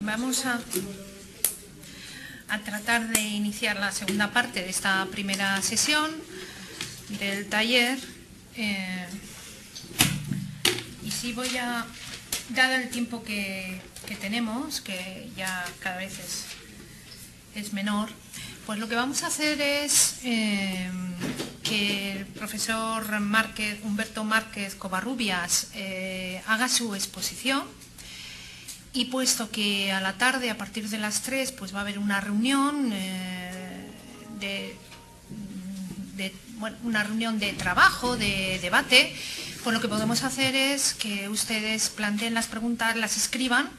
Vamos a tratar de iniciar la segunda parte de esta primera sesión del taller. Y sí voy a, dado el tiempo que tenemos, que ya cada vez es menor, pues lo que vamos a hacer es que el profesor Humberto Márquez Covarrubias haga su exposición. Y puesto que a la tarde, a partir de las 3, pues va a haber una reunión una reunión de trabajo, de debate, pues lo que podemos hacer es que ustedes planteen las preguntas, las escriban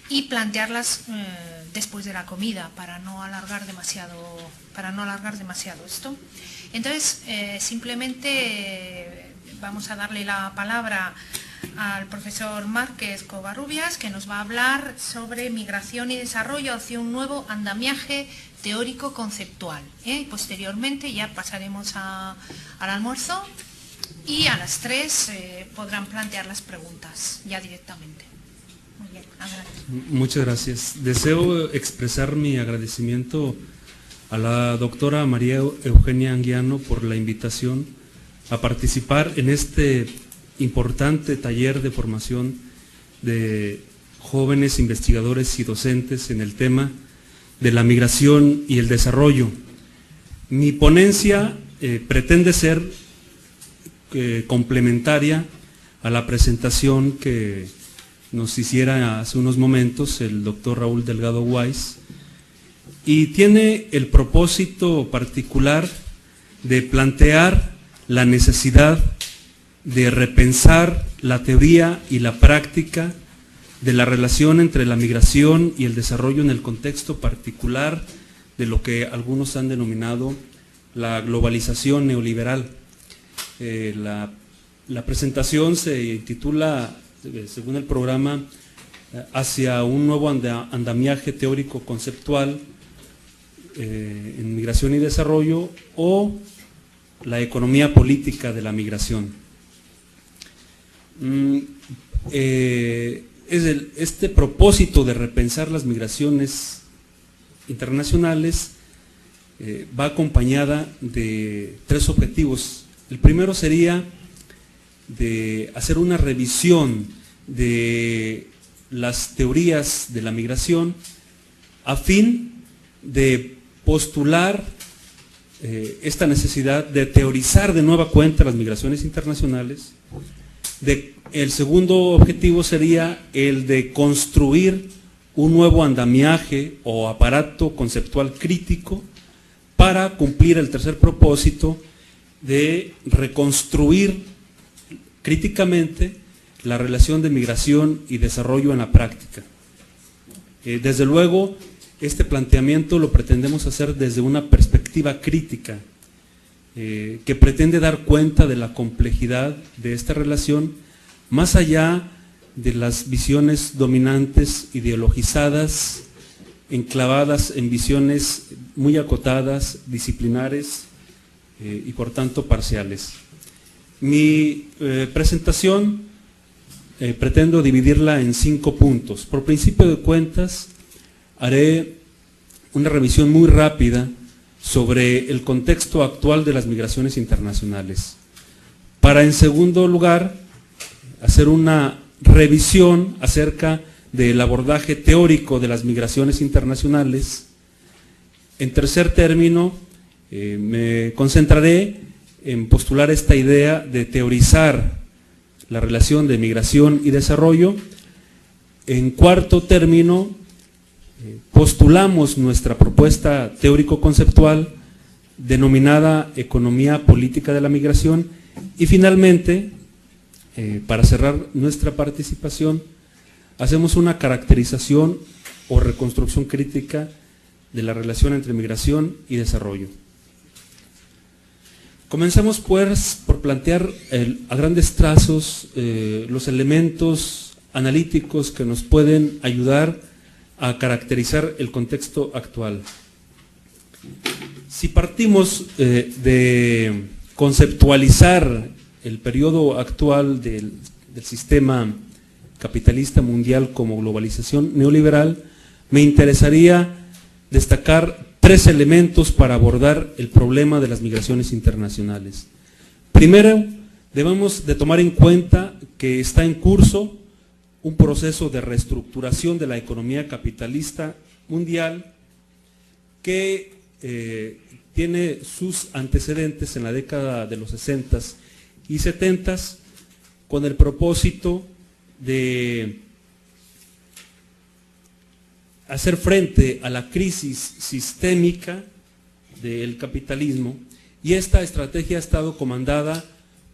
y plantearlas después de la comida para no alargar demasiado esto. Entonces, simplemente vamos a darle la palabra al profesor Márquez Covarrubias, que nos va a hablar sobre migración y desarrollo hacia un nuevo andamiaje teórico conceptual. Posteriormente ya pasaremos al almuerzo y a las 3 podrán plantear las preguntas ya directamente. Muy bien, adelante. Muchas gracias. Deseo expresar mi agradecimiento a la doctora María Eugenia Anguiano por la invitación a participar en este importante taller de formación de jóvenes investigadores y docentes en el tema de la migración y el desarrollo. Mi ponencia pretende ser complementaria a la presentación que nos hiciera hace unos momentos el doctor Raúl Delgado Weiss, y tiene el propósito particular de plantear la necesidad de repensar la teoría y la práctica de la relación entre la migración y el desarrollo en el contexto particular de lo que algunos han denominado la globalización neoliberal. La presentación se titula, según el programa, Hacia un nuevo andamiaje teórico conceptual en migración y desarrollo, o la economía política de la migración. Este propósito de repensar las migraciones internacionales va acompañada de 3 objetivos. El primero sería de hacer una revisión de las teorías de la migración a fin de postular esta necesidad de teorizar de nueva cuenta las migraciones internacionales. El segundo objetivo sería el de construir un nuevo andamiaje o aparato conceptual crítico para cumplir el tercer propósito de reconstruir críticamente la relación de migración y desarrollo en la práctica. Desde luego, este planteamiento lo pretendemos hacer desde una perspectiva crítica que pretende dar cuenta de la complejidad de esta relación, más allá de las visiones dominantes ideologizadas, enclavadas en visiones muy acotadas, disciplinares y por tanto parciales. Mi presentación pretendo dividirla en 5 puntos. Por principio de cuentas, haré una revisión muy rápida sobre el contexto actual de las migraciones internacionales, para, en segundo lugar, hacer una revisión acerca del abordaje teórico de las migraciones internacionales. En tercer término, me concentraré en postular esta idea de teorizar la relación de migración y desarrollo. En cuarto término, postulamos nuestra propuesta teórico-conceptual denominada Economía Política de la Migración, y finalmente, para cerrar nuestra participación, hacemos una caracterización o reconstrucción crítica de la relación entre migración y desarrollo. Comencemos pues por plantear a grandes trazos los elementos analíticos que nos pueden ayudar a caracterizar el contexto actual. Si partimos de conceptualizar el periodo actual del sistema capitalista mundial como globalización neoliberal, me interesaría destacar 3 elementos para abordar el problema de las migraciones internacionales. Primero, debemos de tomar en cuenta que está en curso un proceso de reestructuración de la economía capitalista mundial que tiene sus antecedentes en la década de los 60s y 70s con el propósito de hacer frente a la crisis sistémica del capitalismo, y esta estrategia ha estado comandada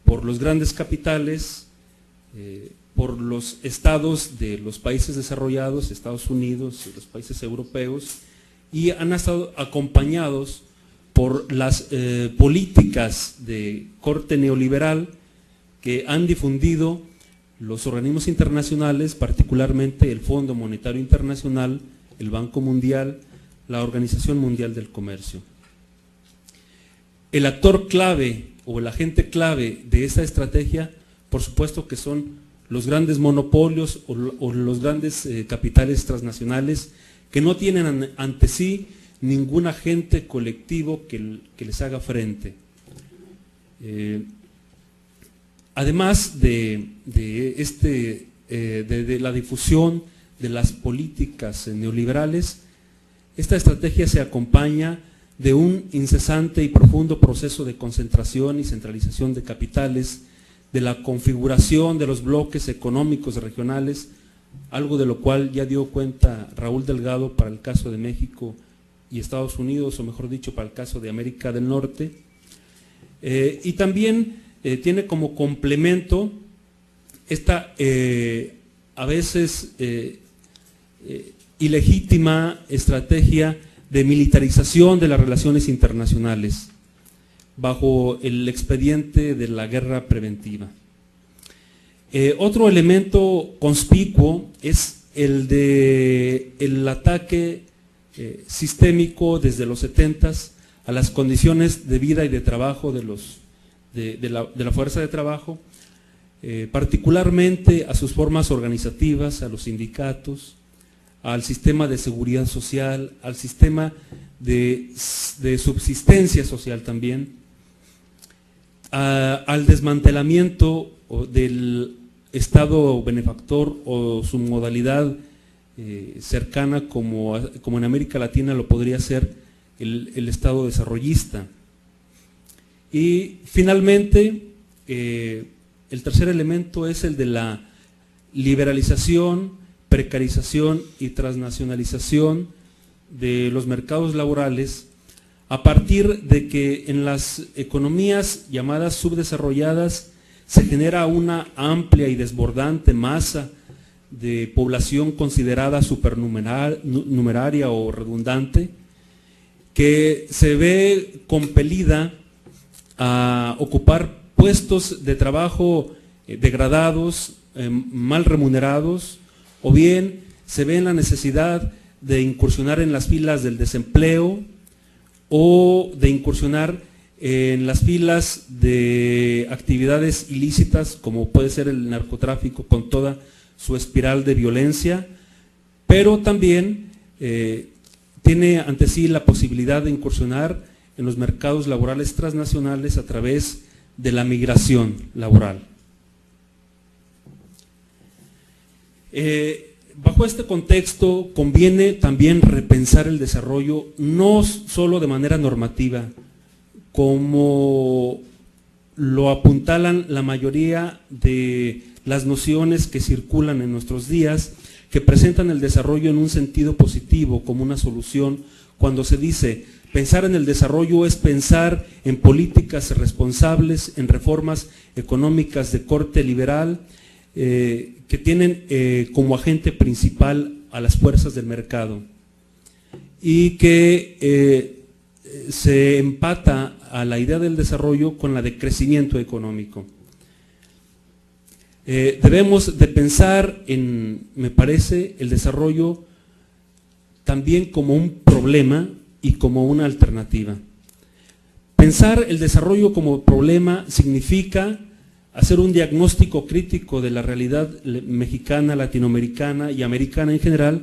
por los grandes capitales, por los estados de los países desarrollados, Estados Unidos y los países europeos, y han estado acompañados por las políticas de corte neoliberal que han difundido los organismos internacionales, particularmente el Fondo Monetario Internacional, el Banco Mundial, la Organización Mundial del Comercio. El actor clave o el agente clave de esta estrategia, por supuesto que son los grandes monopolios o los grandes capitales transnacionales que no tienen ante sí ningún agente colectivo que les haga frente. Además de la difusión de las políticas neoliberales, esta estrategia se acompaña de un incesante y profundo proceso de concentración y centralización de capitales, de la configuración de los bloques económicos regionales, algo de lo cual ya dio cuenta Raúl Delgado para el caso de México y Estados Unidos, o mejor dicho, para el caso de América del Norte, y también tiene como complemento esta a veces ilegítima estrategia de militarización de las relaciones internacionales bajo el expediente de la guerra preventiva. Otro elemento conspicuo es el ataque sistémico desde los 70s a las condiciones de vida y de trabajo de la fuerza de trabajo, particularmente a sus formas organizativas, a los sindicatos, al sistema de seguridad social, al sistema de subsistencia social también, al desmantelamiento del Estado benefactor o su modalidad cercana como en América Latina lo podría ser el Estado desarrollista. Y finalmente, el tercer elemento es el de la liberalización, precarización y transnacionalización de los mercados laborales, a partir de que en las economías llamadas subdesarrolladas se genera una amplia y desbordante masa de población considerada supernumeraria o redundante, que se ve compelida a ocupar puestos de trabajo degradados, mal remunerados, o bien se ve en la necesidad de incursionar en las filas del desempleo o de incursionar en las filas de actividades ilícitas como puede ser el narcotráfico con toda su espiral de violencia, pero también tiene ante sí la posibilidad de incursionar en los mercados laborales transnacionales a través de la migración laboral. Bajo este contexto conviene también repensar el desarrollo no solo de manera normativa, como lo apuntalan la mayoría de las nociones que circulan en nuestros días, que presentan el desarrollo en un sentido positivo como una solución, cuando se dice pensar en el desarrollo es pensar en políticas responsables, en reformas económicas de corte liberal, que tienen como agente principal a las fuerzas del mercado y que se empata a la idea del desarrollo con la de crecimiento económico. Debemos de pensar en, me parece, el desarrollo también como un problema y como una alternativa. Pensar el desarrollo como problema significa hacer un diagnóstico crítico de la realidad mexicana, latinoamericana y americana en general,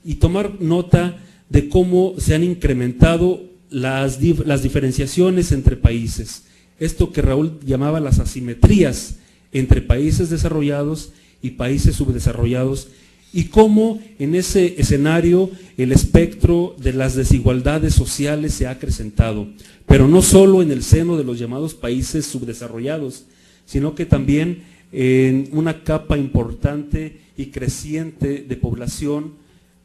y tomar nota de cómo se han incrementado las diferenciaciones entre países. Esto que Raúl llamaba las asimetrías entre países desarrollados y países subdesarrollados, y cómo en ese escenario el espectro de las desigualdades sociales se ha acrecentado, pero no solo en el seno de los llamados países subdesarrollados, sino que también en una capa importante y creciente de población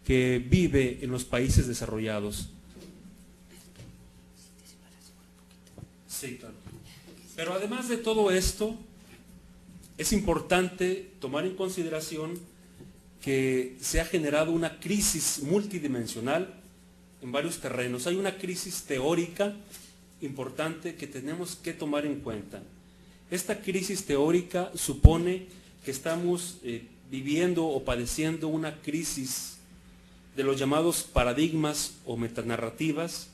que vive en los países desarrollados. Sí, claro. Pero además de todo esto, es importante tomar en consideración que se ha generado una crisis multidimensional en varios terrenos. Hay una crisis teórica importante que tenemos que tomar en cuenta. Esta crisis teórica supone que estamos viviendo o padeciendo una crisis de los llamados paradigmas o metanarrativas,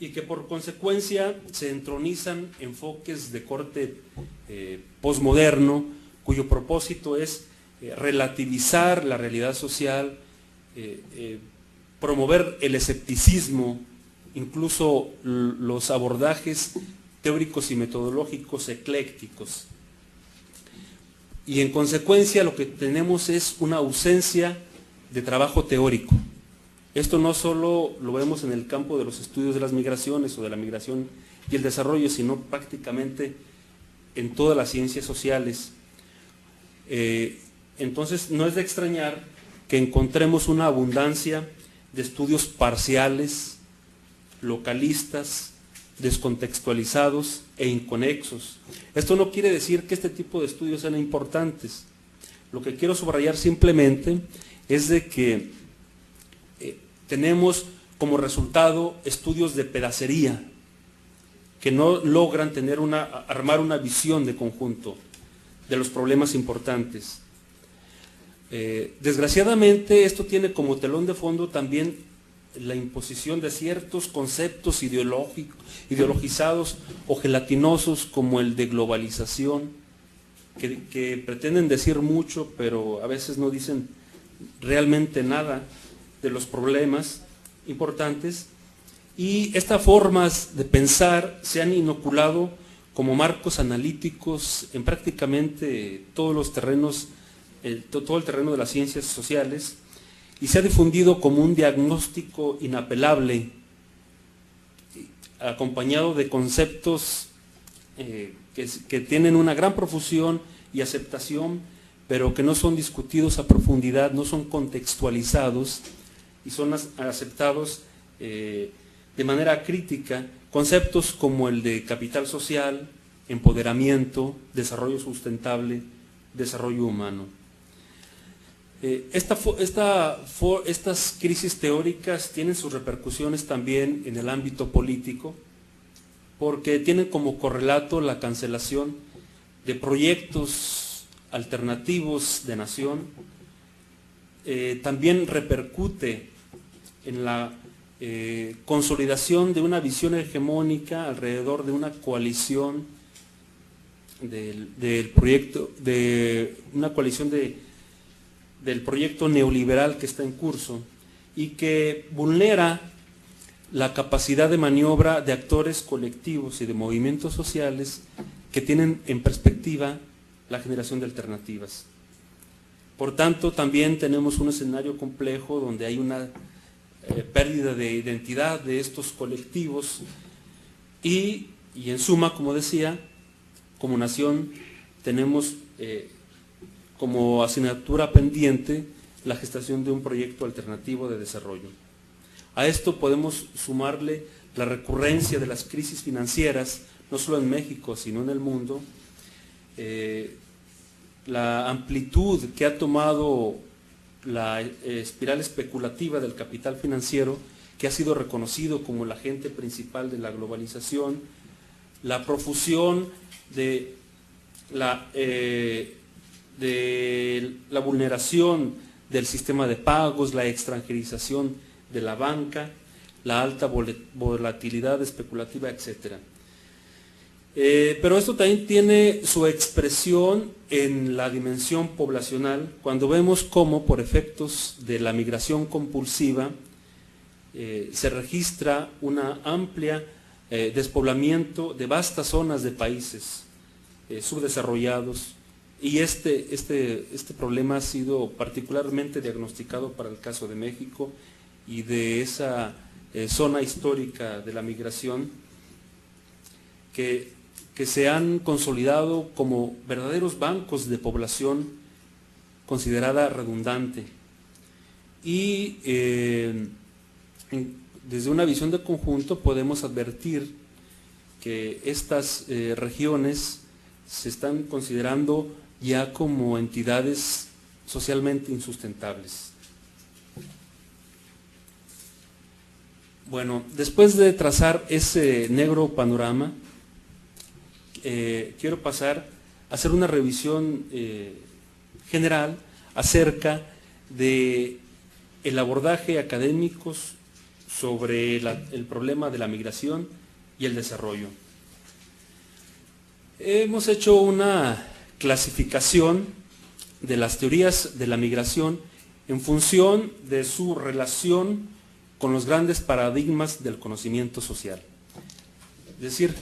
y que por consecuencia se entronizan enfoques de corte posmoderno, cuyo propósito es relativizar la realidad social, promover el escepticismo, incluso los abordajes teóricos y metodológicos eclécticos. Y en consecuencia lo que tenemos es una ausencia de trabajo teórico. Esto no solo lo vemos en el campo de los estudios de las migraciones o de la migración y el desarrollo, sino prácticamente en todas las ciencias sociales. Entonces no es de extrañar que encontremos una abundancia de estudios parciales, localistas, descontextualizados e inconexos. Esto no quiere decir que este tipo de estudios sean importantes. Lo que quiero subrayar simplemente es de que tenemos como resultado estudios de pedacería que no logran armar una visión de conjunto de los problemas importantes. Desgraciadamente esto tiene como telón de fondo también la imposición de ciertos conceptos ideologizados o gelatinosos, como el de globalización, que pretenden decir mucho, pero a veces no dicen realmente nada de los problemas importantes, y estas formas de pensar se han inoculado como marcos analíticos en prácticamente todos los terrenos, todo el terreno de las ciencias sociales, y se ha difundido como un diagnóstico inapelable, acompañado de conceptos que tienen una gran profusión y aceptación, pero que no son discutidos a profundidad, no son contextualizados y son aceptados de manera crítica. Conceptos como el de capital social, empoderamiento, desarrollo sustentable, desarrollo humano. Estas crisis teóricas tienen sus repercusiones también en el ámbito político, porque tienen como correlato la cancelación de proyectos alternativos de nación. También repercute en la consolidación de una visión hegemónica alrededor de una coalición del proyecto neoliberal que está en curso, y que vulnera la capacidad de maniobra de actores colectivos y de movimientos sociales que tienen en perspectiva la generación de alternativas. Por tanto, también tenemos un escenario complejo donde hay una pérdida de identidad de estos colectivos y en suma, como decía, como nación tenemos como asignatura pendiente la gestación de un proyecto alternativo de desarrollo. A esto podemos sumarle la recurrencia de las crisis financieras, no solo en México, sino en el mundo, la amplitud que ha tomado la espiral especulativa del capital financiero, que ha sido reconocido como el agente principal de la globalización, la profusión de la vulneración del sistema de pagos, la extranjerización de la banca, la alta volatilidad especulativa, etc. Pero esto también tiene su expresión en la dimensión poblacional, cuando vemos cómo por efectos de la migración compulsiva se registra una amplia despoblamiento de vastas zonas de países subdesarrollados, y este problema ha sido particularmente diagnosticado para el caso de México y de esa zona histórica de la migración que se han consolidado como verdaderos bancos de población considerada redundante. Y desde una visión de conjunto podemos advertir que estas regiones se están considerando ya como entidades socialmente insustentables. Bueno, después de trazar ese negro panorama, quiero pasar a hacer una revisión general acerca de el abordaje académico sobre el problema de la migración y el desarrollo. Hemos hecho una clasificación de las teorías de la migración en función de su relación con los grandes paradigmas del conocimiento social. Es decir,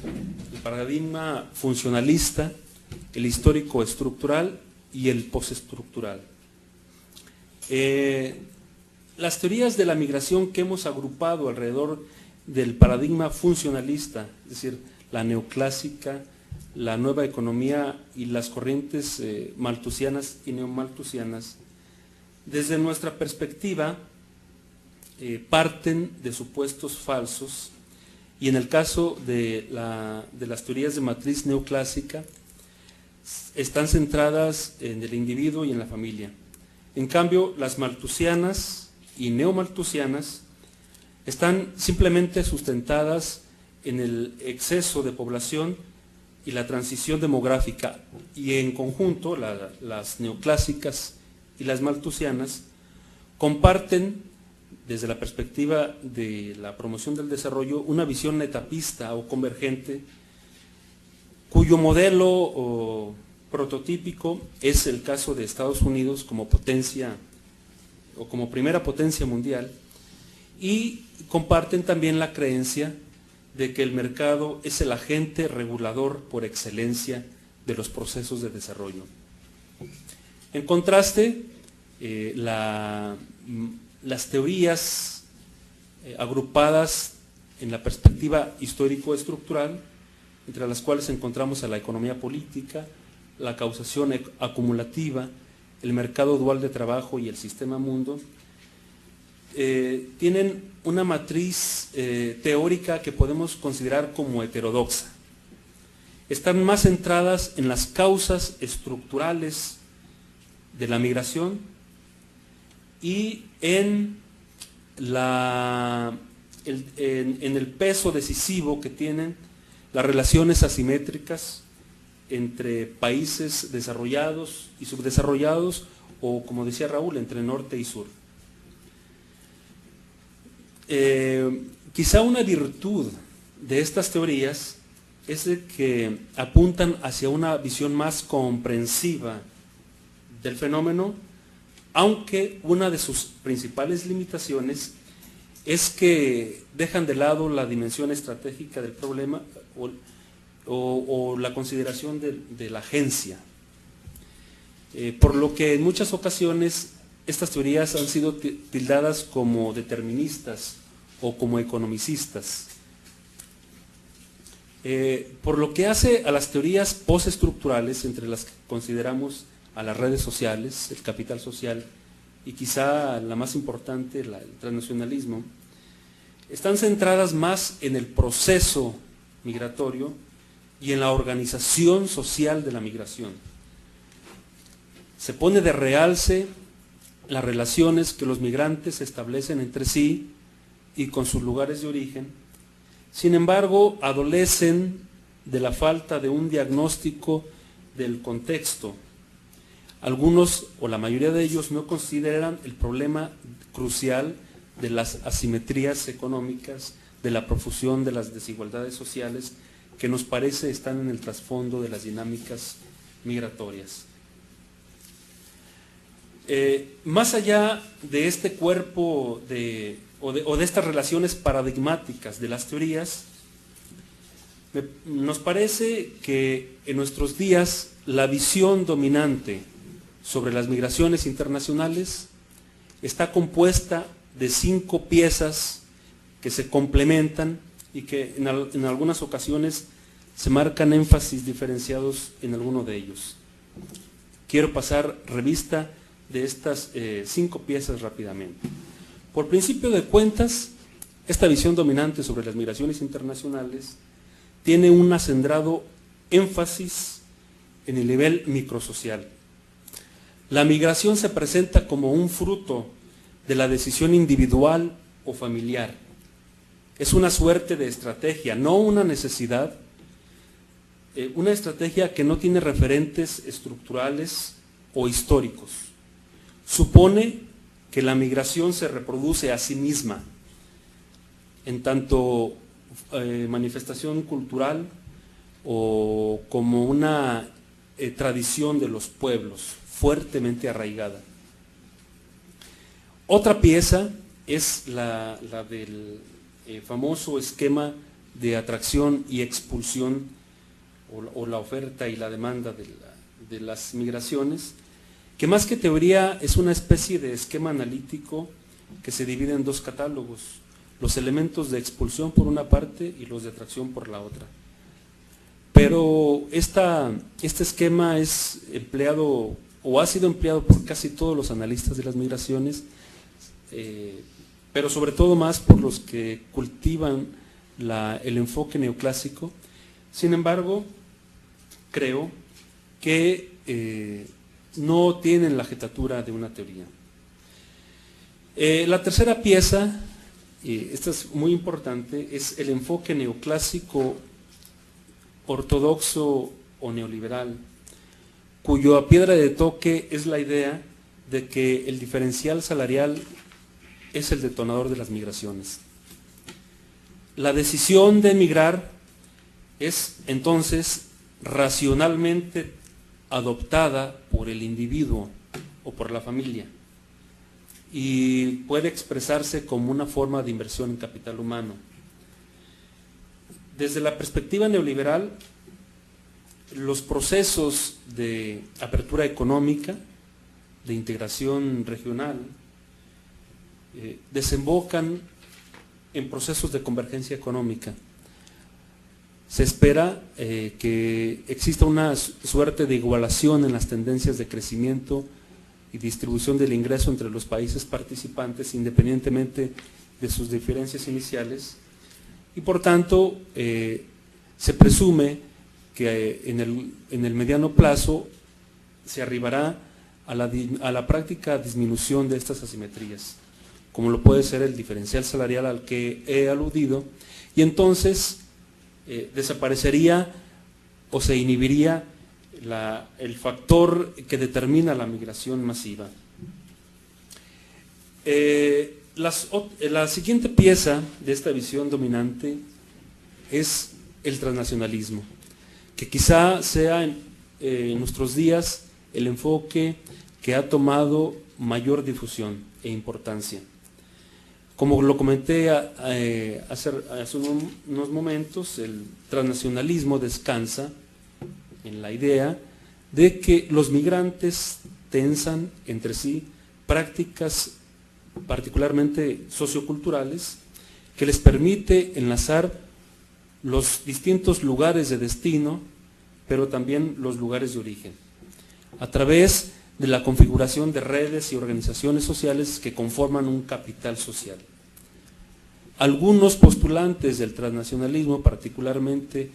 el paradigma funcionalista, el histórico estructural y el postestructural. Las teorías de la migración que hemos agrupado alrededor del paradigma funcionalista, es decir, la neoclásica, la nueva economía y las corrientes malthusianas y neomalthusianas, desde nuestra perspectiva parten de supuestos falsos, y en el caso de las teorías de matriz neoclásica están centradas en el individuo y en la familia. En cambio, las malthusianas y neomalthusianas están simplemente sustentadas en el exceso de población y la transición demográfica, y en conjunto las neoclásicas y las malthusianas comparten, desde la perspectiva de la promoción del desarrollo, una visión etapista o convergente, cuyo modelo o prototípico es el caso de Estados Unidos como potencia o como primera potencia mundial, y comparten también la creencia de que el mercado es el agente regulador por excelencia de los procesos de desarrollo. En contraste, las teorías agrupadas en la perspectiva histórico-estructural, entre las cuales encontramos a la economía política, la causación acumulativa, el mercado dual de trabajo y el sistema mundo, tienen una matriz teórica que podemos considerar como heterodoxa. Están más centradas en las causas estructurales de la migración y en el peso decisivo que tienen las relaciones asimétricas entre países desarrollados y subdesarrollados, o como decía Raúl, entre norte y sur. Quizá una virtud de estas teorías es de que apuntan hacia una visión más comprensiva del fenómeno, aunque una de sus principales limitaciones es que dejan de lado la dimensión estratégica del problema o la consideración de la agencia. Por lo que en muchas ocasiones estas teorías han sido tildadas como deterministas o como economicistas. Por lo que hace a las teorías postestructurales, entre las que consideramos a las redes sociales, el capital social y quizá la más importante, el transnacionalismo, están centradas más en el proceso migratorio y en la organización social de la migración. Se pone de realce las relaciones que los migrantes establecen entre sí y con sus lugares de origen. Sin embargo, adolecen de la falta de un diagnóstico del contexto. Algunos, o la mayoría de ellos, no consideran el problema crucial de las asimetrías económicas, de la profusión de las desigualdades sociales que nos parece están en el trasfondo de las dinámicas migratorias. Más allá de este cuerpo o de estas relaciones paradigmáticas de las teorías, nos parece que en nuestros días la visión dominante sobre las migraciones internacionales está compuesta de 5 piezas que se complementan y que en algunas ocasiones se marcan énfasis diferenciados en alguno de ellos. Quiero pasar revista de estas 5 piezas rápidamente. Por principio de cuentas, esta visión dominante sobre las migraciones internacionales tiene un acendrado énfasis en el nivel microsocial. La migración se presenta como un fruto de la decisión individual o familiar. Es una suerte de estrategia, no una necesidad, una estrategia que no tiene referentes estructurales o históricos. Supone que la migración se reproduce a sí misma, en tanto manifestación cultural o como una tradición de los pueblos, fuertemente arraigada. Otra pieza es la del famoso esquema de atracción y expulsión, o la oferta y la demanda de las migraciones, que más que teoría es una especie de esquema analítico que se divide en 2 catálogos: los elementos de expulsión por una parte y los de atracción por la otra. Pero este esquema es empleado o ha sido empleado por casi todos los analistas de las migraciones, pero sobre todo más por los que cultivan el enfoque neoclásico. Sin embargo, creo que no tienen la jetatura de una teoría. La tercera pieza, esta es muy importante, es el enfoque neoclásico, ortodoxo o neoliberal, cuya piedra de toque es la idea de que el diferencial salarial es el detonador de las migraciones. La decisión de emigrar es entonces racionalmente adoptada por el individuo o por la familia y puede expresarse como una forma de inversión en capital humano. Desde la perspectiva neoliberal, los procesos de apertura económica, de integración regional, desembocan en procesos de convergencia económica. Se espera que exista una suerte de igualación en las tendencias de crecimiento y distribución del ingreso entre los países participantes, independientemente de sus diferencias iniciales, y por tanto se presume que en el mediano plazo se arribará a la práctica disminución de estas asimetrías, como lo puede ser el diferencial salarial al que he aludido, y entonces desaparecería o se inhibiría el factor que determina la migración masiva. La siguiente pieza de esta visión dominante es el transnacionalismo, que quizá sea en nuestros días el enfoque que ha tomado mayor difusión e importancia. Como lo comenté hace unos momentos, el transnacionalismo descansa en la idea de que los migrantes tensan entre sí prácticas particularmente socioculturales que les permite enlazar los distintos lugares de destino, pero también los lugares de origen, a través de la configuración de redes y organizaciones sociales que conforman un capital social. Algunos postulantes del transnacionalismo, particularmente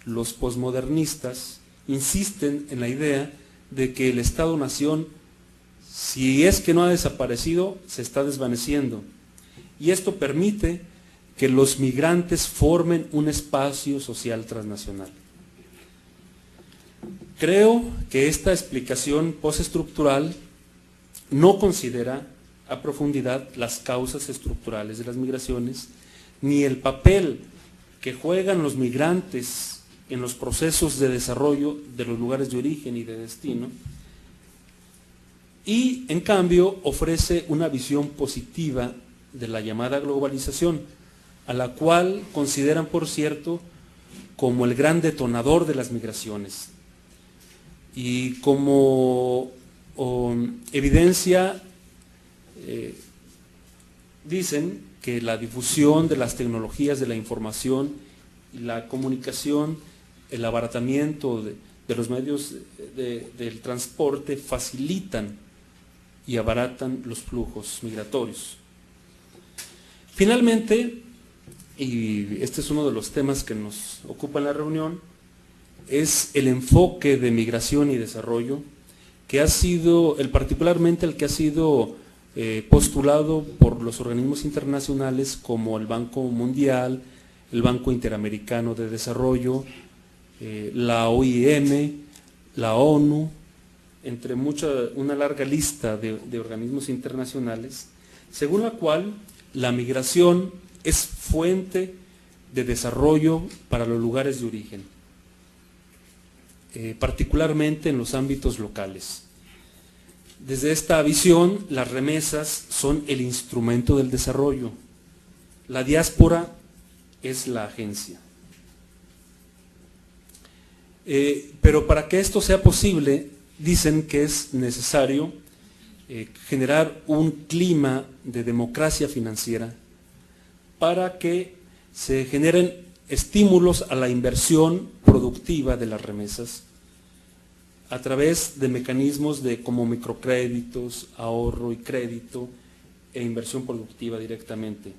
los posmodernistas, insisten en la idea de que el Estado-nación, si es que no ha desaparecido, se está desvaneciendo, y esto permite que los migrantes formen un espacio social transnacional. Creo que esta explicación postestructural no considera a profundidad las causas estructurales de las migraciones, ni el papel que juegan los migrantes en los procesos de desarrollo de los lugares de origen y de destino, y en cambio ofrece una visión positiva de la llamada globalización, a la cual consideran, por cierto, como el gran detonador de las migraciones. Y como evidencia, dicen que la difusión de las tecnologías de la información y la comunicación, el abaratamiento de los medios del transporte facilitan y abaratan los flujos migratorios. Finalmente, y este es uno de los temas que nos ocupa en la reunión, es el enfoque de migración y desarrollo, que ha sido, particularmente el que ha sido postulado por los organismos internacionales como el Banco Mundial, el Banco Interamericano de Desarrollo, la OIM, la ONU, entre una larga lista de organismos internacionales, según la cual la migración es fuente de desarrollo para los lugares de origen, particularmente en los ámbitos locales. Desde esta visión, las remesas son el instrumento del desarrollo. La diáspora es la agencia. Pero para que esto sea posible, dicen que es necesario generar un clima de democracia financiera para que se generen estímulos a la inversión productiva de las remesas a través de mecanismos como microcréditos, ahorro y crédito e inversión productiva directamente.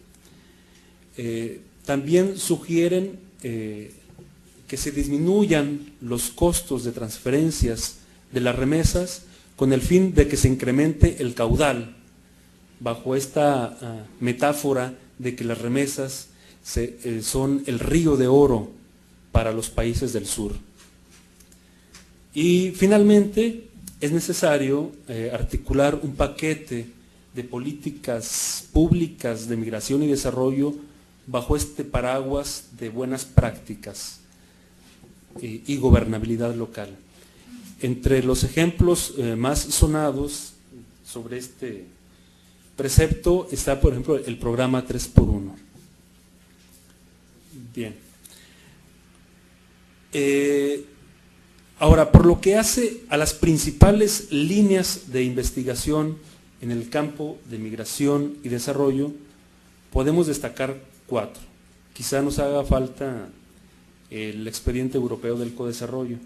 También sugieren que se disminuyan los costos de transferencias de las remesas con el fin de que se incremente el caudal, bajo esta metáfora de que las remesas son el río de oro para los países del sur. Y finalmente es necesario articular un paquete de políticas públicas de migración y desarrollo bajo este paraguas de buenas prácticas y gobernabilidad local. Entre los ejemplos más sonados sobre este precepto está, por ejemplo, el programa 3x1. Bien. Ahora, por lo que hace a las principales líneas de investigación en el campo de migración y desarrollo, podemos destacar 4. Quizá nos haga falta el expediente europeo del codesarrollo,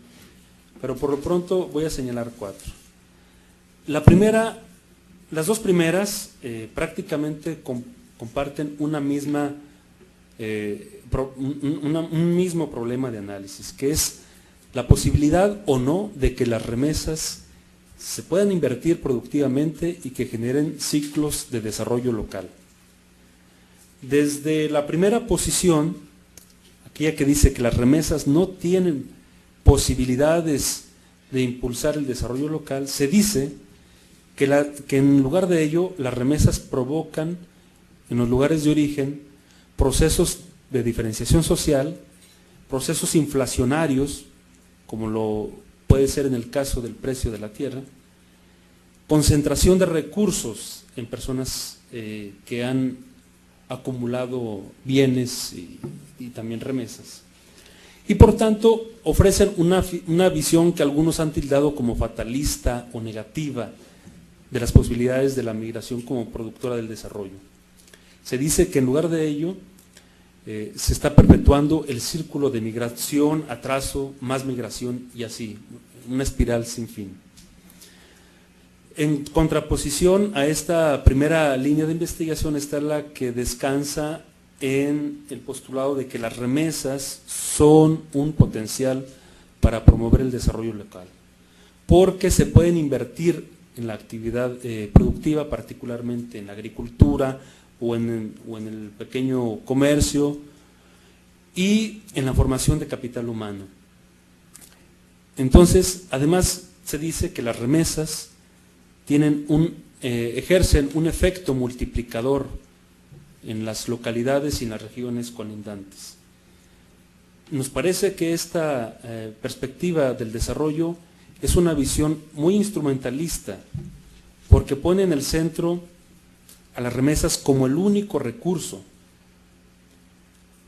pero por lo pronto voy a señalar 4. Las dos primeras prácticamente comparten un mismo problema de análisis, que es la posibilidad o no de que las remesas se puedan invertir productivamente y que generen ciclos de desarrollo local. Desde la primera posición, aquella que dice que las remesas no tienen posibilidades de impulsar el desarrollo local, se dice que en lugar de ello las remesas provocan en los lugares de origen procesos de diferenciación social, procesos inflacionarios, como lo puede ser en el caso del precio de la tierra, concentración de recursos en personas que han acumulado bienes y también remesas. Y por tanto ofrecen una visión que algunos han tildado como fatalista o negativa de las posibilidades de la migración como productora del desarrollo. Se dice que en lugar de ello se está perpetuando el círculo de migración, atraso, más migración y así, una espiral sin fin. En contraposición a esta primera línea de investigación está la que descansa en el postulado de que las remesas son un potencial para promover el desarrollo local, porque se pueden invertir en la actividad productiva, particularmente en la agricultura o en el pequeño comercio y en la formación de capital humano. Entonces, además se dice que las remesas ejercen un efecto multiplicador en las localidades y en las regiones colindantes. nos parece que esta perspectiva del desarrollo es una visión muy instrumentalista, porque pone en el centro a las remesas como el único recurso,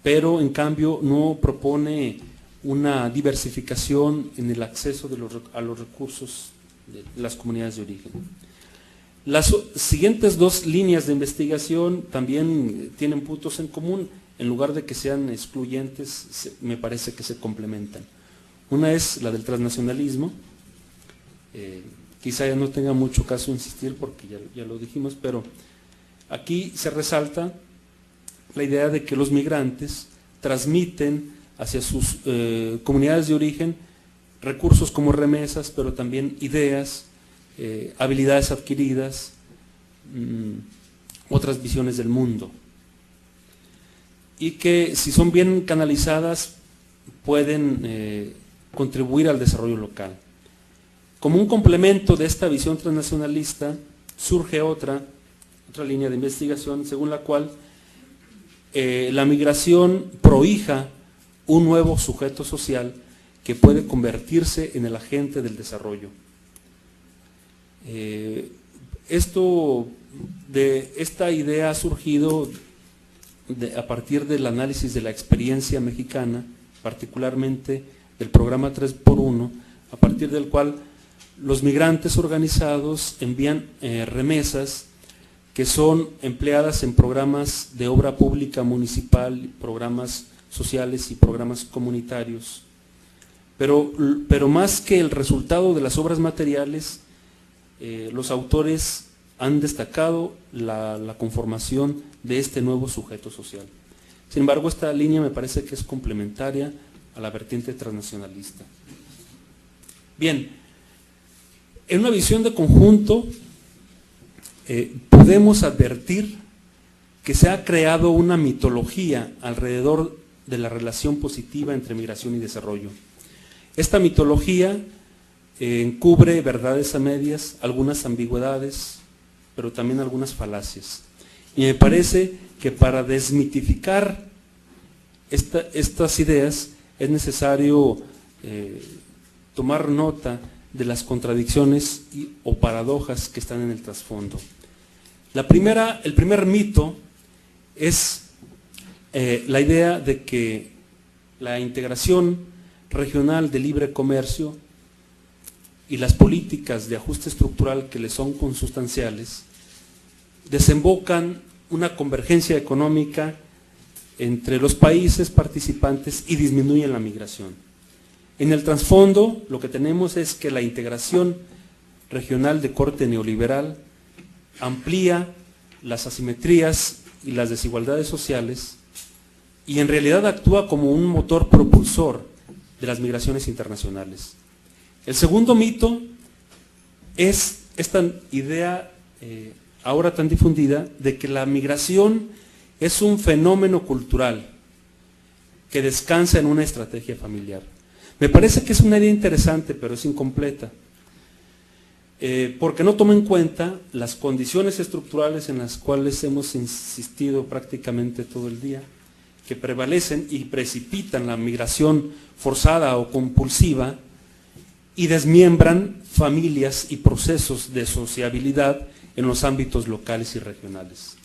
pero en cambio no propone una diversificación en el acceso a los recursos de las comunidades de origen. Las siguientes dos líneas de investigación también tienen puntos en común, en lugar de que sean excluyentes, me parece que se complementan. Una es la del transnacionalismo, quizá ya no tenga mucho caso insistir porque ya lo dijimos, pero aquí se resalta la idea de que los migrantes transmiten hacia sus comunidades de origen recursos como remesas, pero también ideas, habilidades adquiridas, otras visiones del mundo, y que si son bien canalizadas pueden contribuir al desarrollo local. Como un complemento de esta visión transnacionalista surge otra línea de investigación según la cual la migración prohija un nuevo sujeto social que puede convertirse en el agente del desarrollo. Esta idea ha surgido a partir del análisis de la experiencia mexicana, particularmente del programa 3x1, a partir del cual los migrantes organizados envían remesas que son empleadas en programas de obra pública municipal, programas sociales y programas comunitarios. Pero más que el resultado de las obras materiales, los autores han destacado la conformación de este nuevo sujeto social. Sin embargo, esta línea me parece que es complementaria a la vertiente transnacionalista. Bien, en una visión de conjunto podemos advertir que se ha creado una mitología alrededor de la relación positiva entre migración y desarrollo. Esta mitología encubre verdades a medias, algunas ambigüedades, pero también algunas falacias. Y me parece que para desmitificar estas ideas es necesario tomar nota de las contradicciones o paradojas que están en el trasfondo. El primer mito es la idea de que la integración regional de libre comercio y las políticas de ajuste estructural que le son consustanciales desembocan una convergencia económica entre los países participantes y disminuyen la migración. En el trasfondo lo que tenemos es que la integración regional de corte neoliberal amplía las asimetrías y las desigualdades sociales y en realidad actúa como un motor propulsor de las migraciones internacionales. El segundo mito es esta idea ahora tan difundida de que la migración es un fenómeno cultural que descansa en una estrategia familiar. Me parece que es una idea interesante, pero es incompleta, porque no toma en cuenta las condiciones estructurales en las cuales hemos insistido prácticamente todo el día, que prevalecen y precipitan la migración forzada o compulsiva y desmiembran familias y procesos de sociabilidad en los ámbitos locales y regionales.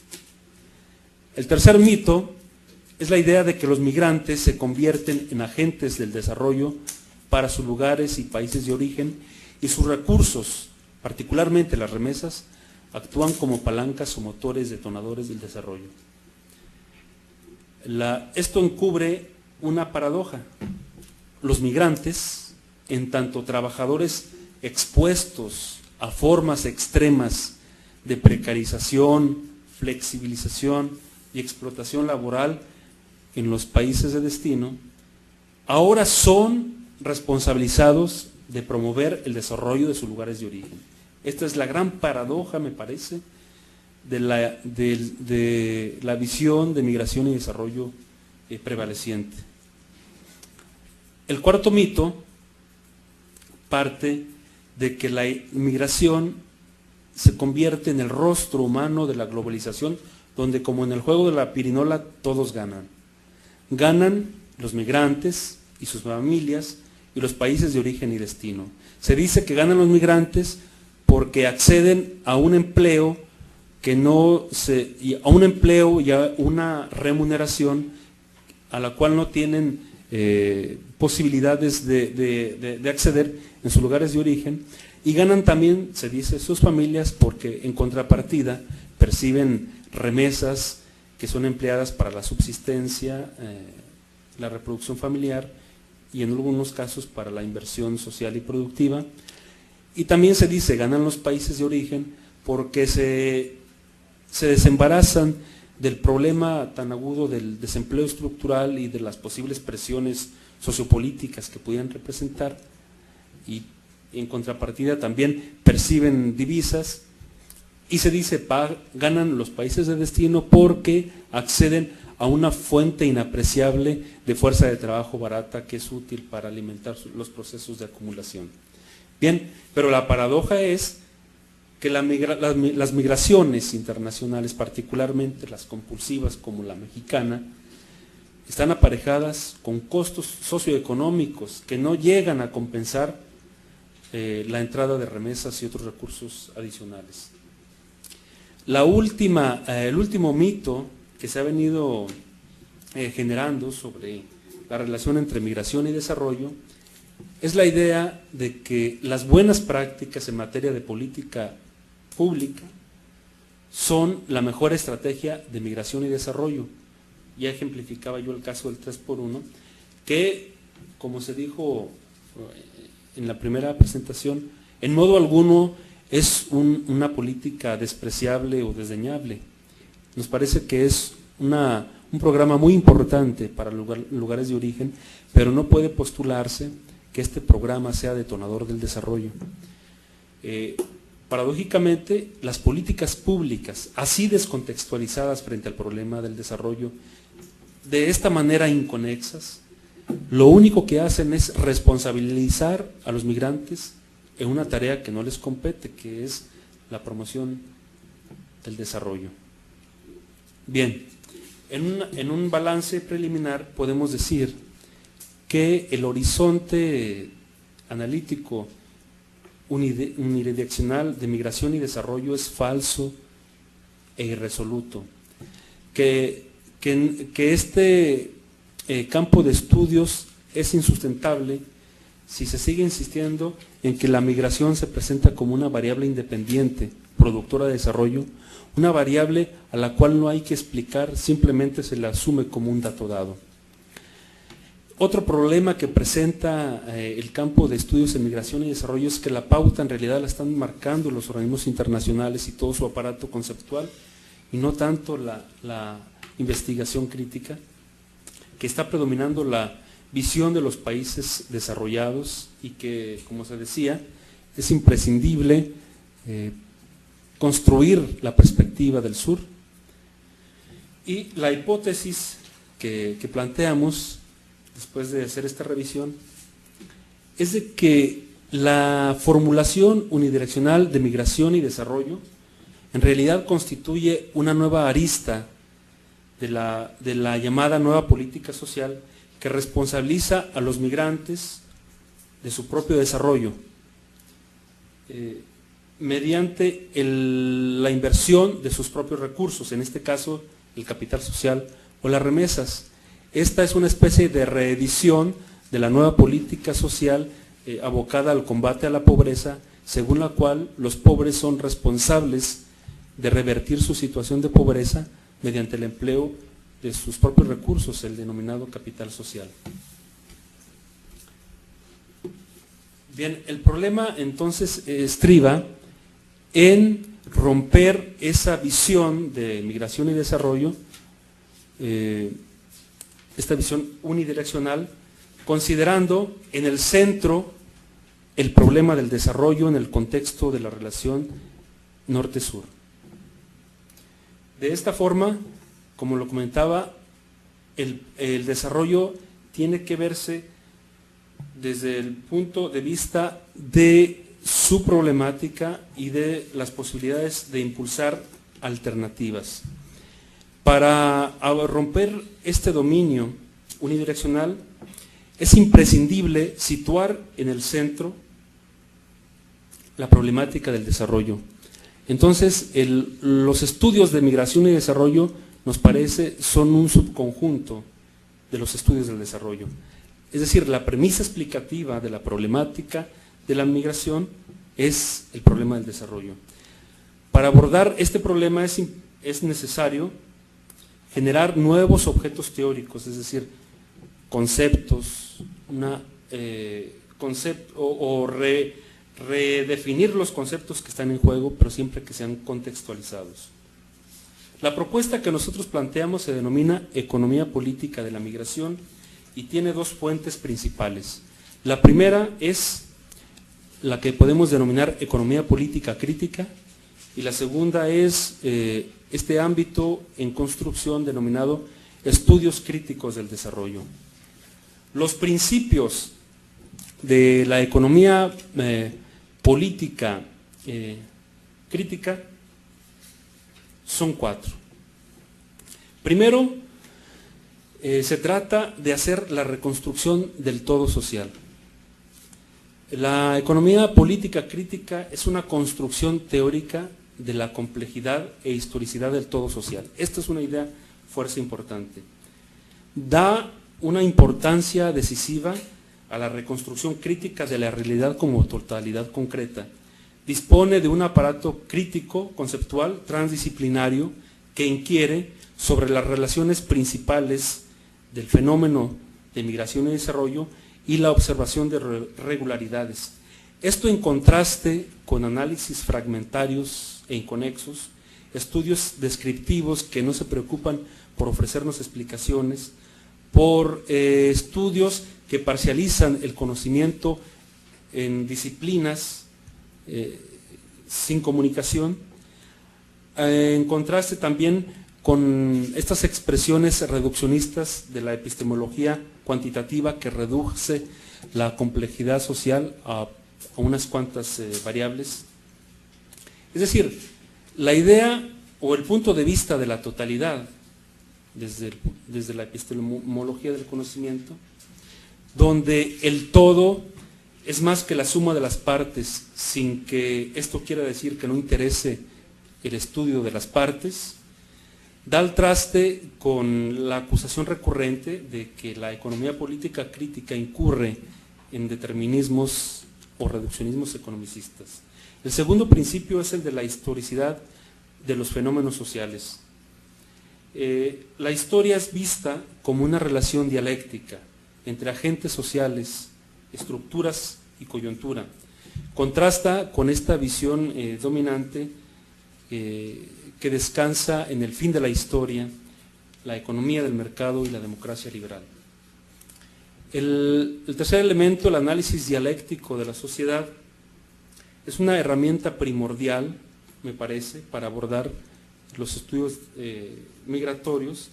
El tercer mito es la idea de que los migrantes se convierten en agentes del desarrollo para sus lugares y países de origen y sus recursos, particularmente las remesas, actúan como palancas o motores detonadores del desarrollo. Esto encubre una paradoja. Los migrantes, en tanto trabajadores expuestos a formas extremas de precarización, flexibilización y explotación laboral en los países de destino, ahora son responsabilizados de promover el desarrollo de sus lugares de origen. Esta es la gran paradoja, me parece, de la visión de migración y desarrollo prevaleciente. El cuarto mito parte de que la inmigración se convierte en el rostro humano de la globalización, donde como en el juego de la pirinola todos ganan. Ganan los migrantes y sus familias y los países de origen y destino. Se dice que ganan los migrantes porque acceden a un empleo a un empleo y a una remuneración a la cual no tienen posibilidades de acceder en sus lugares de origen, y ganan también, se dice, sus familias porque en contrapartida perciben remesas que son empleadas para la subsistencia, la reproducción familiar y en algunos casos para la inversión social y productiva. Y también se dice, ganan los países de origen porque se desembarazan del problema tan agudo del desempleo estructural y de las posibles presiones sociopolíticas que pudieran representar, y en contrapartida también perciben divisas, y se dice ganan los países de destino porque acceden a una fuente inapreciable de fuerza de trabajo barata que es útil para alimentar los procesos de acumulación. Bien, pero la paradoja es que las migraciones internacionales, particularmente las compulsivas como la mexicana, están aparejadas con costos socioeconómicos que no llegan a compensar la entrada de remesas y otros recursos adicionales. El último mito que se ha venido generando sobre la relación entre migración y desarrollo es la idea de que las buenas prácticas en materia de política pública son la mejor estrategia de migración y desarrollo. Ya ejemplificaba yo el caso del 3x1, que, como se dijo en la primera presentación, en modo alguno es una política despreciable o desdeñable. Nos parece que es un programa muy importante para lugares de origen, pero no puede postularse que este programa sea detonador del desarrollo. Paradójicamente, las políticas públicas, así descontextualizadas frente al problema del desarrollo, de esta manera inconexas, lo único que hacen es responsabilizar a los migrantes en una tarea que no les compete, que es la promoción del desarrollo. Bien, en un balance preliminar podemos decir que el horizonte analítico unidireccional de migración y desarrollo es falso e irresoluto, que este campo de estudios es insustentable si se sigue insistiendo en que la migración se presenta como una variable independiente, productora de desarrollo, una variable a la cual no hay que explicar, simplemente se la asume como un dato dado. Otro problema que presenta el campo de estudios en migración y desarrollo es que la pauta en realidad la están marcando los organismos internacionales y todo su aparato conceptual, y no tanto la investigación crítica, que está predominando la visión de los países desarrollados y que, como se decía, es imprescindible construir la perspectiva del sur. Y la hipótesis que planteamos después de hacer esta revisión es de que la formulación unidireccional de migración y desarrollo en realidad constituye una nueva arista de la llamada nueva política social que responsabiliza a los migrantes de su propio desarrollo mediante la inversión de sus propios recursos, en este caso el capital social o las remesas. Esta es una especie de reedición de la nueva política social abocada al combate a la pobreza, según la cual los pobres son responsables de revertir su situación de pobreza mediante el empleo de sus propios recursos, el denominado capital social. Bien, el problema entonces estriba en romper esa visión de migración y desarrollo, esta visión unidireccional, considerando en el centro el problema del desarrollo en el contexto de la relación norte-sur. De esta forma, como lo comentaba, el desarrollo tiene que verse desde el punto de vista de su problemática y de las posibilidades de impulsar alternativas. Para romper este dominio unidireccional, es imprescindible situar en el centro la problemática del desarrollo. Entonces, los estudios de migración y desarrollo, nos parece, son un subconjunto de los estudios del desarrollo. Es decir, la premisa explicativa de la problemática de la migración es el problema del desarrollo. Para abordar este problema es necesario generar nuevos objetos teóricos, es decir, conceptos, redefinir los conceptos que están en juego, pero siempre que sean contextualizados. La propuesta que nosotros planteamos se denomina economía política de la migración y tiene dos fuentes principales. La primera es la que podemos denominar economía política crítica y la segunda es este ámbito en construcción denominado estudios críticos del desarrollo. Los principios de la economía política crítica son 4. Primero, se trata de hacer la reconstrucción del todo social. La economía política crítica es una construcción teórica de la complejidad e historicidad del todo social. Esta es una idea fuerza importante. Da una importancia decisiva a la reconstrucción crítica de la realidad como totalidad concreta. Dispone de un aparato crítico, conceptual, transdisciplinario, que inquiere sobre las relaciones principales del fenómeno de migración y desarrollo y la observación de regularidades. Esto en contraste con análisis fragmentarios e inconexos, estudios descriptivos que no se preocupan por ofrecernos explicaciones, por estudios que parcializan el conocimiento en disciplinas sin comunicación, en contraste también con estas expresiones reduccionistas de la epistemología cuantitativa que reduce la complejidad social a unas cuantas variables. Es decir, la idea o el punto de vista de la totalidad desde la epistemología del conocimiento, donde el todo es más que la suma de las partes, sin que esto quiera decir que no interese el estudio de las partes, da al traste con la acusación recurrente de que la economía política crítica incurre en determinismos o reduccionismos economicistas. El segundo principio es el de la historicidad de los fenómenos sociales. La historia es vista como una relación dialéctica entre agentes sociales, estructuras y coyuntura. Contrasta con esta visión dominante que descansa en el fin de la historia, la economía del mercado y la democracia liberal. El tercer elemento, el análisis dialéctico de la sociedad, es una herramienta primordial, me parece, para abordar los estudios migratorios,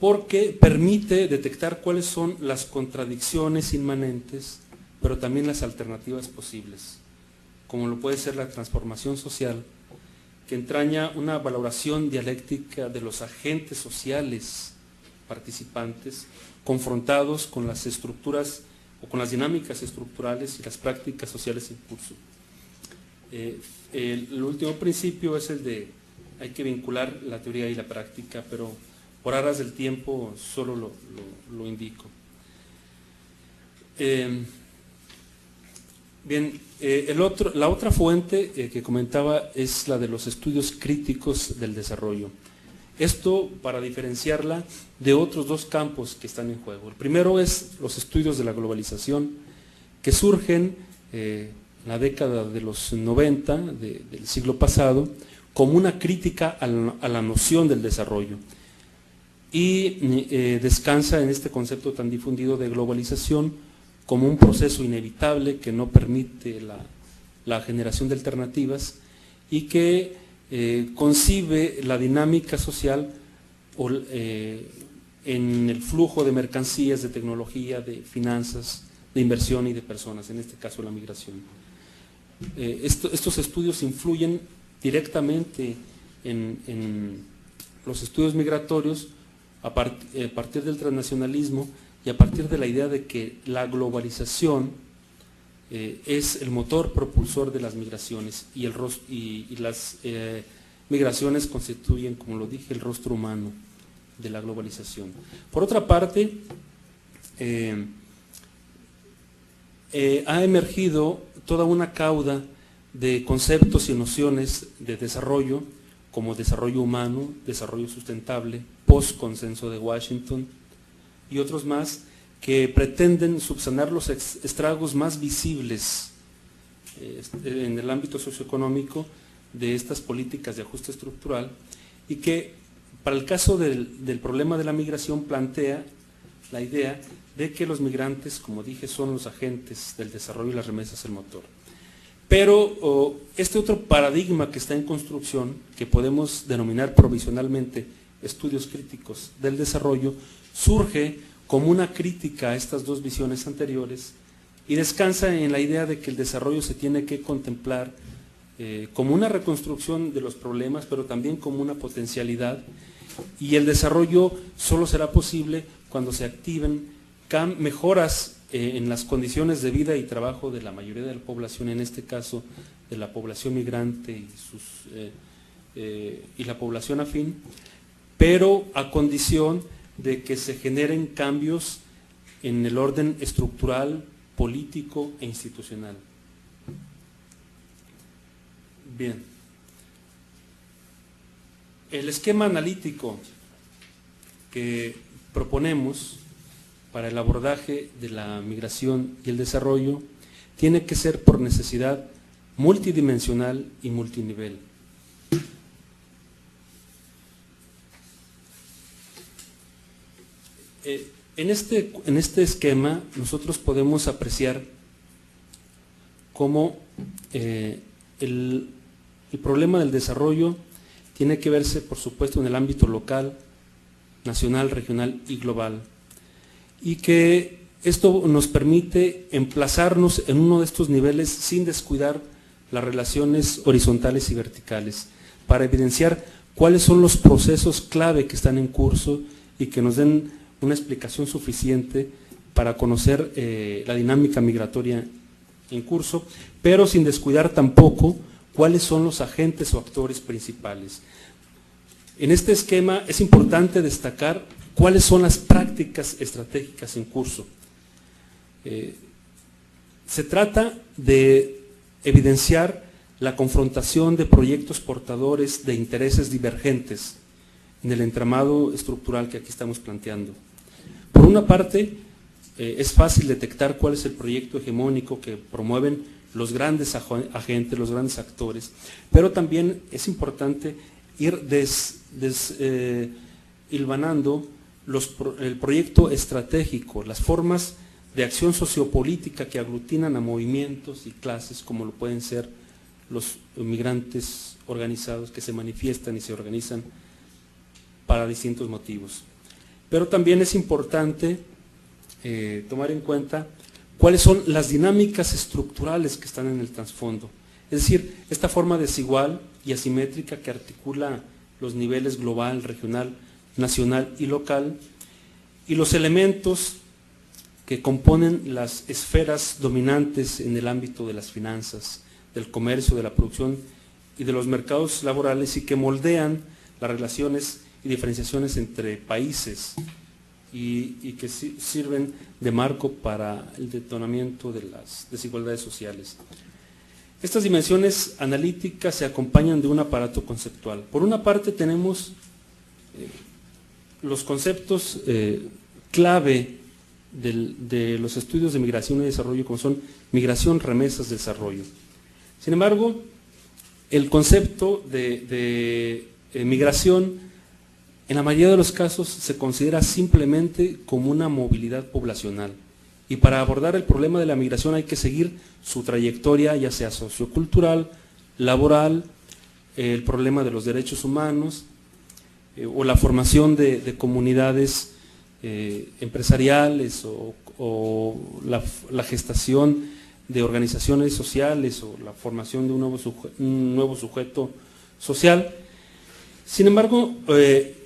porque permite detectar cuáles son las contradicciones inmanentes, pero también las alternativas posibles, como lo puede ser la transformación social, que entraña una valoración dialéctica de los agentes sociales participantes confrontados con las estructuras o con las dinámicas estructurales y las prácticas sociales en curso. El último principio es el de hay que vincular la teoría y la práctica, pero por aras del tiempo solo lo indico. Bien, la otra fuente que comentaba es la de los estudios críticos del desarrollo. Esto para diferenciarla de otros dos campos que están en juego. El primero es los estudios de la globalización, que surgen en la década de los 90 del siglo pasado como una crítica a la noción del desarrollo y descansa en este concepto tan difundido de globalización como un proceso inevitable que no permite la generación de alternativas y que concibe la dinámica social en el flujo de mercancías, de tecnología, de finanzas, de inversión y de personas, en este caso la migración. Estos estudios influyen directamente en los estudios migratorios, a partir del transnacionalismo y a partir de la idea de que la globalización es el motor propulsor de las migraciones y las migraciones constituyen, como lo dije, el rostro humano de la globalización. Por otra parte, ha emergido toda una cauda de conceptos y nociones de desarrollo, como desarrollo humano, desarrollo sustentable, post-consenso de Washington y otros más que pretenden subsanar los estragos más visibles en el ámbito socioeconómico de estas políticas de ajuste estructural y que para el caso del problema de la migración plantea la idea de que los migrantes, como dije, son los agentes del desarrollo y las remesas el motor. Pero este otro paradigma que está en construcción, que podemos denominar provisionalmente estudios críticos del desarrollo, surge como una crítica a estas dos visiones anteriores y descansa en la idea de que el desarrollo se tiene que contemplar como una reconstrucción de los problemas, pero también como una potencialidad, y el desarrollo solo será posible cuando se activen mejoras en las condiciones de vida y trabajo de la mayoría de la población, en este caso de la población migrante y la población afín, pero a condición de que se generen cambios en el orden estructural, político e institucional. Bien. El esquema analítico que proponemos para el abordaje de la migración y el desarrollo tiene que ser por necesidad multidimensional y multinivel. En este esquema nosotros podemos apreciar cómo el problema del desarrollo tiene que verse, por supuesto, en el ámbito local, nacional, regional y global, y que esto nos permite emplazarnos en uno de estos niveles sin descuidar las relaciones horizontales y verticales, para evidenciar cuáles son los procesos clave que están en curso y que nos den una explicación suficiente para conocer la dinámica migratoria en curso, pero sin descuidar tampoco cuáles son los agentes o actores principales. En este esquema es importante destacar cuáles son las prácticas estratégicas en curso. Se trata de evidenciar la confrontación de proyectos portadores de intereses divergentes en el entramado estructural que aquí estamos planteando. Por una parte, es fácil detectar cuál es el proyecto hegemónico que promueven los grandes agentes, los grandes actores, pero también es importante ir hilvanando el proyecto estratégico, las formas de acción sociopolítica que aglutinan a movimientos y clases, como lo pueden ser los migrantes organizados que se manifiestan y se organizan para distintos motivos. Pero también es importante tomar en cuenta cuáles son las dinámicas estructurales que están en el trasfondo. Es decir, esta forma desigual y asimétrica que articula los niveles global, regional, nacional y local, y los elementos que componen las esferas dominantes en el ámbito de las finanzas, del comercio, de la producción y de los mercados laborales, y que moldean las relaciones y diferenciaciones entre países y que sirven de marco para el detonamiento de las desigualdades sociales. Estas dimensiones analíticas se acompañan de un aparato conceptual. Por una parte tenemos los conceptos clave de los estudios de migración y desarrollo, como son migración, remesas, desarrollo. Sin embargo, el concepto de migración en la mayoría de los casos se considera simplemente como una movilidad poblacional, y para abordar el problema de la migración hay que seguir su trayectoria, ya sea sociocultural, laboral, el problema de los derechos humanos o la formación de comunidades empresariales o la gestación de organizaciones sociales o la formación de un nuevo sujeto social. Sin embargo,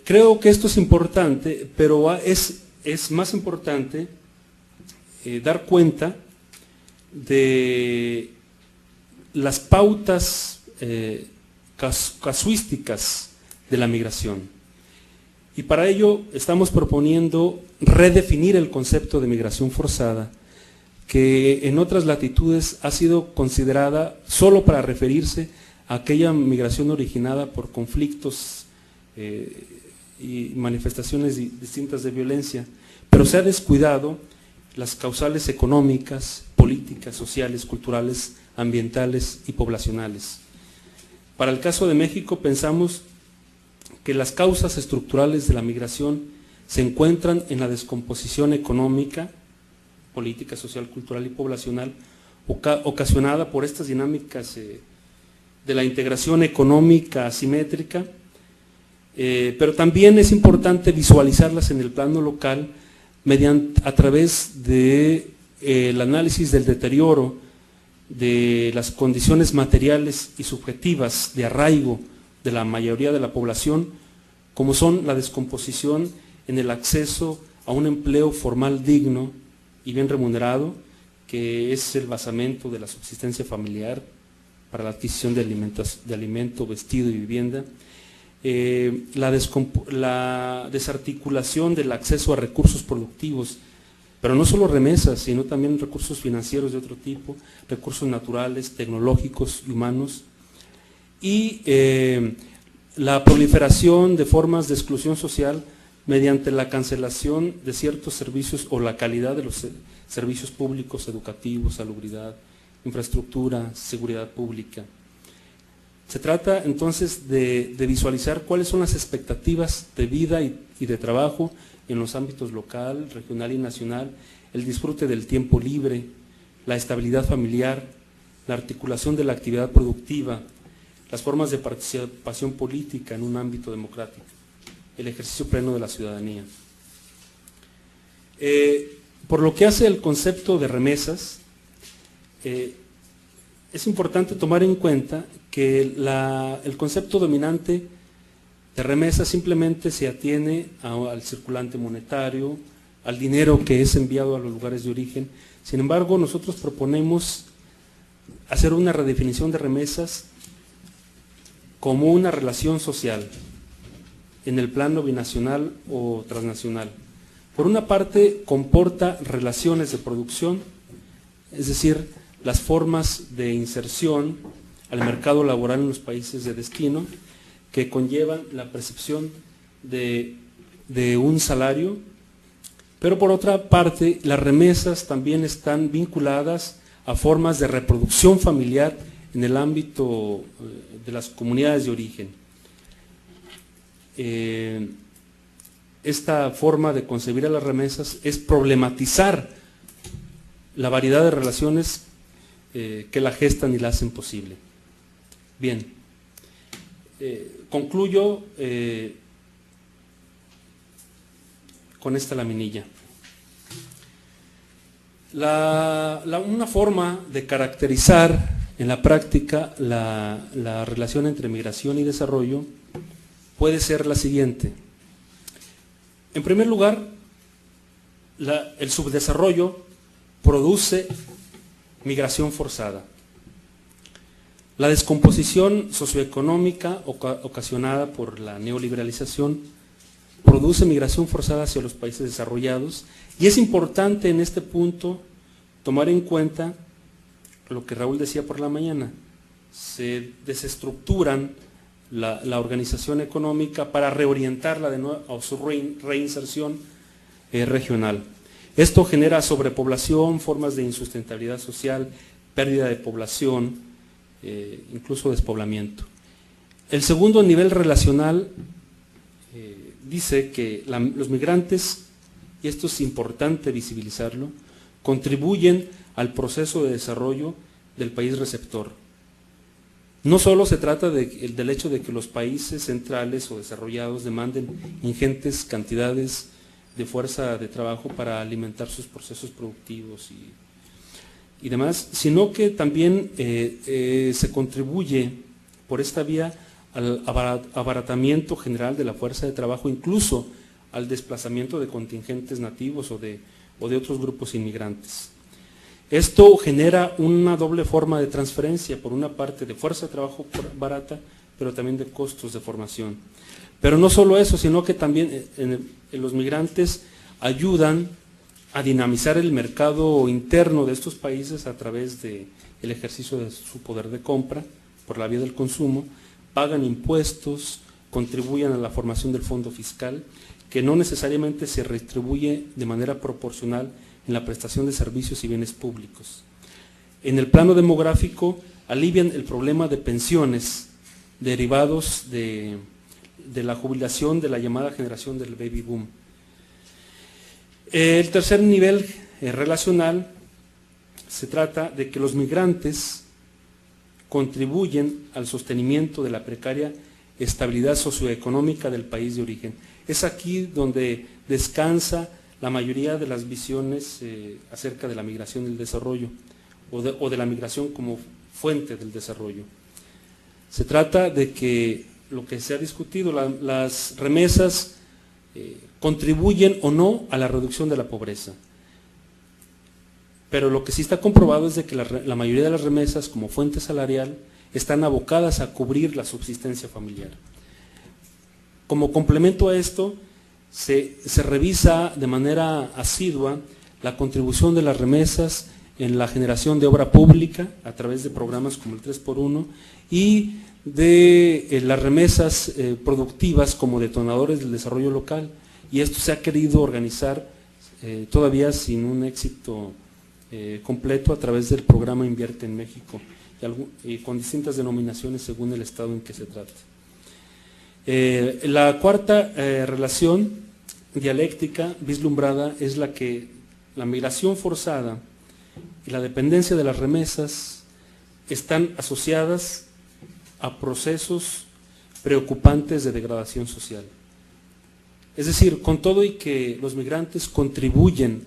Creo que esto es importante, pero es más importante dar cuenta de las pautas casuísticas de la migración. Y para ello estamos proponiendo redefinir el concepto de migración forzada, que en otras latitudes ha sido considerada solo para referirse a aquella migración originada por conflictos y manifestaciones distintas de violencia, pero se ha descuidado las causales económicas, políticas, sociales, culturales, ambientales y poblacionales. Para el caso de México pensamos que las causas estructurales de la migración se encuentran en la descomposición económica, política, social, cultural y poblacional, ocasionada por estas dinámicas de la integración económica asimétrica, pero también es importante visualizarlas en el plano local a través del análisis del deterioro de las condiciones materiales y subjetivas de arraigo de la mayoría de la población, como son la descomposición en el acceso a un empleo formal digno y bien remunerado, que es el basamento de la subsistencia familiar para la adquisición de alimento, vestido y vivienda, la desarticulación del acceso a recursos productivos, pero no solo remesas, sino también recursos financieros de otro tipo, recursos naturales, tecnológicos y humanos, y la proliferación de formas de exclusión social mediante la cancelación de ciertos servicios o la calidad de los servicios públicos, educativos, salubridad, infraestructura, seguridad pública. Se trata entonces de visualizar cuáles son las expectativas de vida y de trabajo en los ámbitos local, regional y nacional, el disfrute del tiempo libre, la estabilidad familiar, la articulación de la actividad productiva, las formas de participación política en un ámbito democrático, el ejercicio pleno de la ciudadanía. Por lo que hace al concepto de remesas, es importante tomar en cuenta que el concepto dominante de remesas simplemente se atiene al circulante monetario, al dinero que es enviado a los lugares de origen. Sin embargo, nosotros proponemos hacer una redefinición de remesas como una relación social en el plano binacional o transnacional. Por una parte, comporta relaciones de producción, es decir, las formas de inserción al mercado laboral en los países de destino, que conllevan la percepción de un salario, pero por otra parte, las remesas también están vinculadas a formas de reproducción familiar en el ámbito de las comunidades de origen. Esta forma de concebir a las remesas es problematizar la variedad de relaciones que la gestan y la hacen posible. Bien, concluyo con esta laminilla. Una forma de caracterizar en la práctica la relación entre migración y desarrollo puede ser la siguiente. En primer lugar, el subdesarrollo produce migración forzada. La descomposición socioeconómica ocasionada por la neoliberalización produce migración forzada hacia los países desarrollados, y es importante en este punto tomar en cuenta lo que Raúl decía por la mañana. Se desestructuran la organización económica para reorientarla de nuevo a su reinserción regional. Esto genera sobrepoblación, formas de insustentabilidad social, pérdida de población, incluso despoblamiento. El segundo nivel relacional dice que los migrantes, y esto es importante visibilizarlo, contribuyen al proceso de desarrollo del país receptor. No solo se trata del hecho de que los países centrales o desarrollados demanden ingentes cantidades de fuerza de trabajo para alimentar sus procesos productivos y demás, sino que también se contribuye por esta vía al abaratamiento general de la fuerza de trabajo, incluso al desplazamiento de contingentes nativos o de otros grupos inmigrantes. Esto genera una doble forma de transferencia, por una parte de fuerza de trabajo barata, pero también de costos de formación. Pero no solo eso, sino que también los migrantes ayudan a dinamizar el mercado interno de estos países a través del ejercicio de su poder de compra, por la vía del consumo, pagan impuestos, contribuyen a la formación del fondo fiscal, que no necesariamente se redistribuye de manera proporcional en la prestación de servicios y bienes públicos. En el plano demográfico, alivian el problema de pensiones derivados de la jubilación de la llamada generación del baby boom. El tercer nivel relacional se trata de que los migrantes contribuyen al sostenimiento de la precaria estabilidad socioeconómica del país de origen. Es aquí donde descansa la mayoría de las visiones acerca de la migración y el desarrollo, o de la migración como fuente del desarrollo. Se trata de que lo que se ha discutido, las remesas contribuyen o no a la reducción de la pobreza. Pero lo que sí está comprobado es de que la mayoría de las remesas como fuente salarial están abocadas a cubrir la subsistencia familiar. Como complemento a esto, se revisa de manera asidua la contribución de las remesas en la generación de obra pública a través de programas como el 3x1 y de las remesas productivas como detonadores del desarrollo local. Y esto se ha querido organizar todavía sin un éxito completo a través del programa Invierte en México y con distintas denominaciones según el estado en que se trate. La cuarta relación dialéctica vislumbrada es la que la migración forzada y la dependencia de las remesas están asociadas a procesos preocupantes de degradación social. Es decir, con todo y que los migrantes contribuyen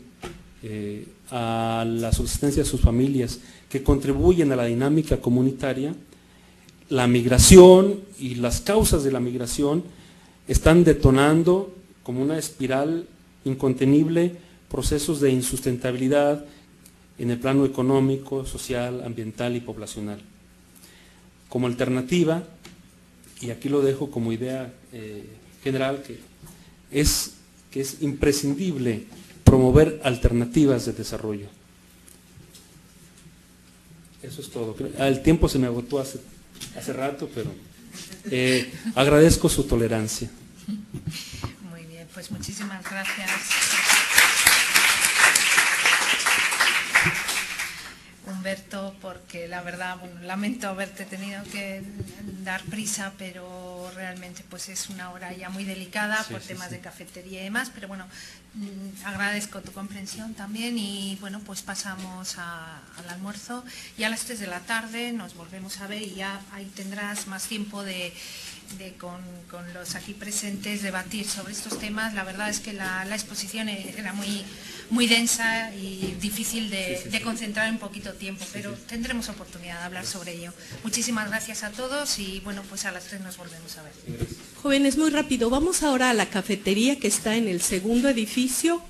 a la subsistencia de sus familias, que contribuyen a la dinámica comunitaria, la migración y las causas de la migración están detonando como una espiral incontenible procesos de insustentabilidad en el plano económico, social, ambiental y poblacional. Como alternativa, y aquí lo dejo como idea general, que es imprescindible promover alternativas de desarrollo. Eso es todo. El tiempo se me agotó hace rato, pero agradezco su tolerancia. Muy bien, pues muchísimas gracias. Humberto, porque la verdad, bueno, lamento haberte tenido que dar prisa, pero realmente pues es una hora ya muy delicada por temas de cafetería y demás, pero bueno, agradezco tu comprensión también y bueno, pues pasamos al almuerzo y a las 3 de la tarde nos volvemos a ver y ya ahí tendrás más tiempo con los aquí presentes debatir sobre estos temas. La verdad es que la exposición era muy densa y difícil de concentrar en poquito tiempo, pero tendremos oportunidad de hablar sobre ello. Muchísimas gracias a todos y bueno, pues a las 3 nos volvemos a ver. Jóvenes, muy rápido, vamos ahora a la cafetería que está en el segundo edificio